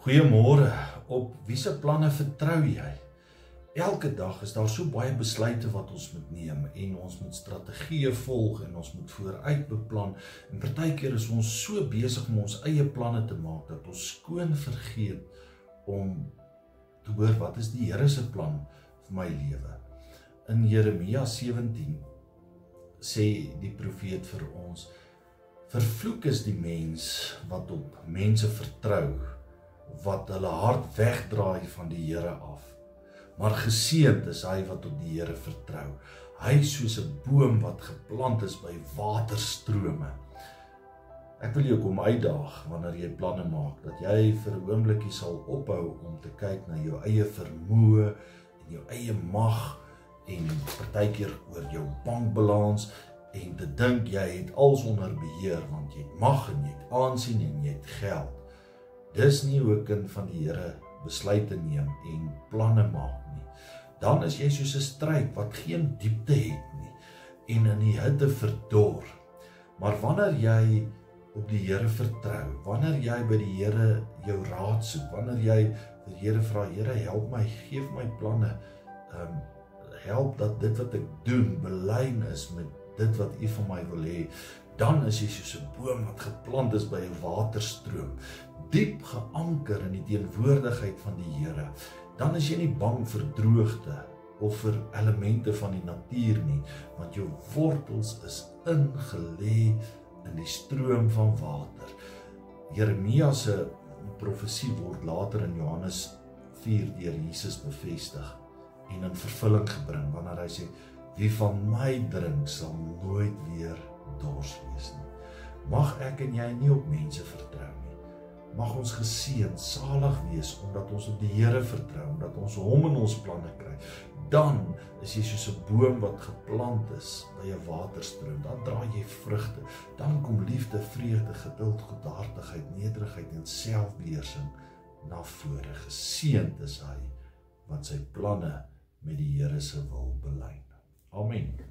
Goeiemôre, op wie se planne vertrou jy? Elke dag is daar so baie besluite wat ons moet neem en ons moet strategieë volg en ons moet vooruit beplan en partykeer is ons so besig om ons eie planne te maak dat ons skoon vergeet om te hoor wat is die Here se plan vir my lewe. In Jeremia 17 sê die profeet vir ons: vervloek is die mens wat op mense vertrou, wat hulle hart wegdraai van die Here af. Maar geseënd is hy wat op die Here vertrou. Hy is soos 'n boom wat geplant is by waterstrome. Ek wil jou kom uitdaag wanneer jy planne maak, dat jy vir 'n oombliekie sal ophou om te kyk na jou eie vermoë en jou eie mag en partykeer oor jou bankbalans en te dink jy het alles onder beheer want jy het mag en jy het aansien en jy het geld. Dis nie hoe 'n kind van die Here besluite neem en planne maak nie. Dan is jy soos 'n struik wat geen diepte het nie en in die hitte verdor. Maar wanneer jy op die Here vertrou, wanneer jy by die Here jou raad soek, wanneer jy vir die Here vra, Here help my, geef my planne, help dat dit wat ek doen belyn is met dit wat U van my wil hê, dan is jy soos 'n boom wat geplant is by 'n waterstroom, diep geanker in die teenwoordigheid van die Here. Dan is jy nie bang vir droogte of vir elemente van die natuur nie, want jou wortels is ingelê in die stroom van water. Jeremia se profesie word later in Johannes 4 deur Jesus bevestig en in vervulling gebring wanneer hy sê: wie van my drink sal nooit weer dors wees nie. Mag ek en jy nie op mense vertrou nie. Mag ons geseën, salig wees omdat ons op die Here vertrou, omdat ons hom in ons planne kry. Dan is jy soos 'n boom wat geplant is by 'n waterstroom. Dan dra jy vrugte. Dan kom liefde, vreugde, geduld, goedhartigheid, nederigheid en selfbeheersing na vore. Geseënd is hy wat sy planne met die Here se wil belyn. Amen.